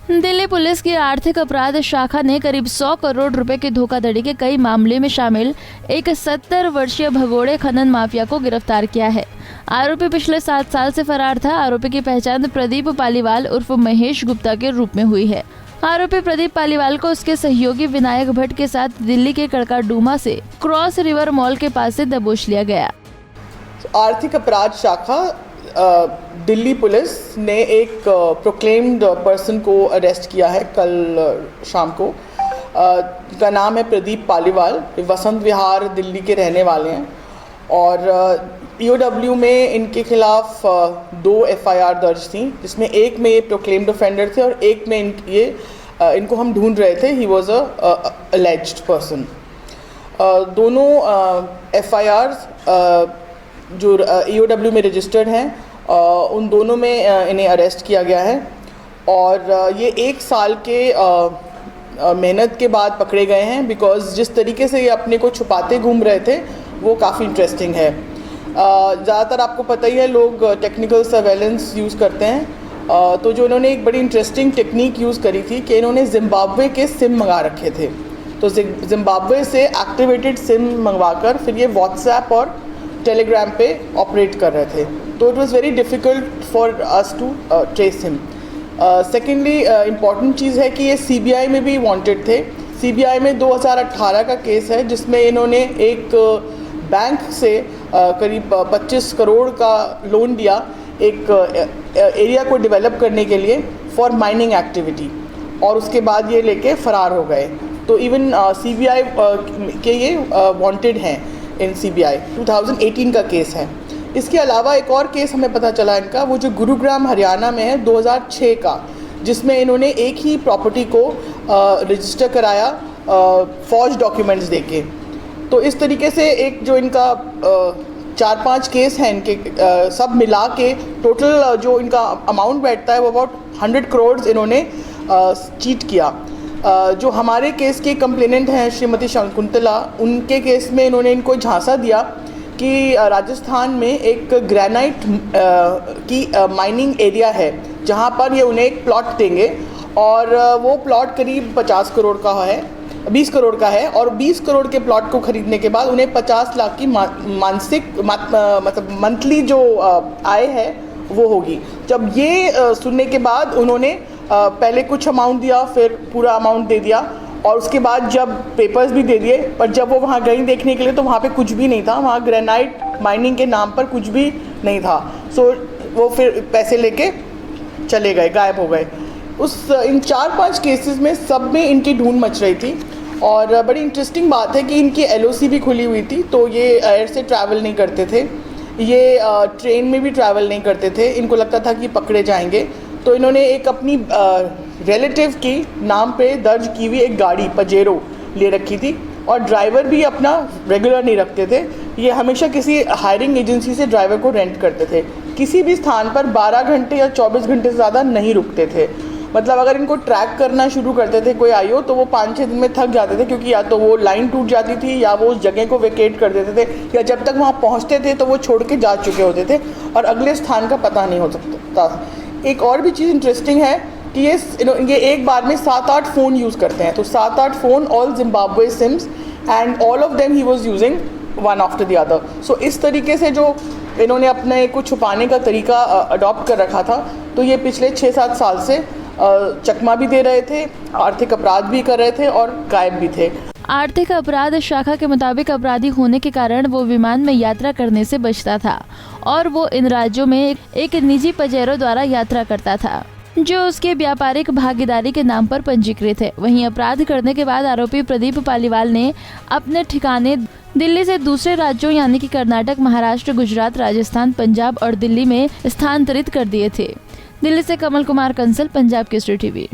Delhi police की आर्थिक अपराध शाखा ने करीब 100 करोड़ रुपए की धोखाधड़ी के कई मामले में शामिल एक 70 वर्षीय भगोड़े खनन माफिया को गिरफ्तार किया है। आरोपी पिछले 7 साल से फरार था। आरोपी की पहचान प्रदीप पालीवाल उर्फ महेश गुप्ता के रूप में हुई है। आरोपी प्रदीप पालीवाल को उसके सहयोगी विनायक भट्ट के साथ दिल्ली के कड़काडूमा से क्रॉस रिवर मॉल के पास से दबोच लिया गया। आर्थिक अपराध शाखा दिल्ली पुलिस ने एक प्रोक्लेम्ड पर्सन को अरेस्ट किया है कल शाम को। का नाम है प्रदीप पालीवाल, वसंत विहार दिल्ली के रहने वाले हैं और ईओडब्ल्यू में इनके खिलाफ 2 FIR दर्ज थी, जिसमें एक में ये प्रोक्लेम्ड ऑफेंडर थे और एक में इनको हम ढूंढ रहे थे। He was a एलिज्ड person. दोनों FIRs जो ईओडब्ल्यू में रजिस्टर्ड हैं, उन दोनों में इन्हें अरेस्ट किया गया है और ये 1 साल के मेहनत के बाद पकड़े गए हैं। बिकॉज जिस तरीके से ये अपने को छुपाते घूम रहे थे वो काफ़ी इंटरेस्टिंग है। ज़्यादातर आपको पता ही है, लोग टेक्निकल सर्वेलेंस यूज़ करते हैं। तो जो इन्होंने एक बड़ी इंटरेस्टिंग टेक्निक यूज़ करी थी कि इन्होंने जिम्बाब्वे के सिम मंगा रखे थे। तो जिम्बाब्वे से एक्टिवेटेड सिम मंगवाकर फिर ये व्हाट्सएप और टेलीग्राम पे ऑपरेट कर रहे थे। तो it was very difficult for us to trace him. Secondly important चीज़ है कि ये CBI में भी वांटेड थे। CBI में 2018 का केस है जिसमें इन्होंने एक बैंक से करीब 25 करोड़ का लोन दिया एक एरिया को डेवलप करने के लिए फॉर माइनिंग एक्टिविटी, और उसके बाद ये लेके फ़रार हो गए। तो इवन CBI के ये वांटेड हैं इन CBI। 2018 का केस है। इसके अलावा एक और केस हमें पता चला इनका, वो जो गुरुग्राम हरियाणा में है 2006 का, जिसमें इन्होंने एक ही प्रॉपर्टी को रजिस्टर कराया फॉर्ज डॉक्यूमेंट्स देके। तो इस तरीके से एक जो इनका 4-5 केस हैं इनके, सब मिला के टोटल जो इनका अमाउंट बैठता है वो अबाउट 100 करोड़ इन्होंने चीट किया। जो हमारे केस के कंप्लेनेंट हैं श्रीमती शकुंतला, उनके केस में इन्होंने इनको झांसा दिया कि राजस्थान में एक ग्रेनाइट की माइनिंग एरिया है जहां पर ये उन्हें एक प्लॉट देंगे और वो प्लॉट करीब 50 करोड़ का है, 20 करोड़ का है, और 20 करोड़ के प्लॉट को खरीदने के बाद उन्हें 50 लाख की मतलब मंथली जो आय है वो होगी। जब ये सुनने के बाद उन्होंने पहले कुछ अमाउंट दिया, फिर पूरा अमाउंट दे दिया, और उसके बाद जब पेपर्स भी दे दिए, पर जब वो वहाँ गई देखने के लिए तो वहाँ पे कुछ भी नहीं था। वहाँ ग्रेनाइट माइनिंग के नाम पर कुछ भी नहीं था। सो वो फिर पैसे लेके चले गए, गायब हो गए। इन 4-5 केसेस में सब में इनकी ढूंढ मच रही थी। और बड़ी इंटरेस्टिंग बात है कि इनकी LOC भी खुली हुई थी। तो ये एयर से ट्रैवल नहीं करते थे, ये ट्रेन में भी ट्रैवल नहीं करते थे। इनको लगता था कि पकड़े जाएंगे, तो इन्होंने एक अपनी रिलेटिव की नाम पे दर्ज की हुई एक गाड़ी पजेरो ले रखी थी, और ड्राइवर भी अपना रेगुलर नहीं रखते थे। ये हमेशा किसी हायरिंग एजेंसी से ड्राइवर को रेंट करते थे। किसी भी स्थान पर 12 घंटे या 24 घंटे से ज़्यादा नहीं रुकते थे। मतलब अगर इनको ट्रैक करना शुरू करते थे कोई आईओ, तो वो 5-6 दिन में थक जाते थे, क्योंकि या तो वो लाइन टूट जाती थी या वो उस जगह को वेकेट कर देते थे, या जब तक वहाँ पहुँचते थे तो वो छोड़ के जा चुके होते थे और अगले स्थान का पता नहीं हो सकता। एक और भी चीज़ इंटरेस्टिंग है कि ये एक बार में 7-8 फ़ोन यूज़ करते हैं। तो 7-8 phone, all Zimbabwe sims, and all of them he was using one after the other. So इस तरीके से जो इन्होंने अपने को छुपाने का तरीका अडॉप्ट कर रखा था, तो ये पिछले 6-7 साल से चकमा भी दे रहे थे, आर्थिक अपराध भी कर रहे थे और गायब भी थे। आर्थिक अपराध शाखा के मुताबिक अपराधी होने के कारण वो विमान में यात्रा करने से बचता था और वो इन राज्यों में एक निजी पजेरो द्वारा यात्रा करता था जो उसके व्यापारिक भागीदारी के नाम पर पंजीकृत है। वहीं अपराध करने के बाद आरोपी प्रदीप पालीवाल ने अपने ठिकाने दिल्ली से दूसरे राज्यों यानी कि कर्नाटक, महाराष्ट्र, गुजरात, राजस्थान, पंजाब और दिल्ली में स्थानांतरित कर दिए थे। दिल्ली से कमल कुमार कंसल, पंजाब केसरी टीवी।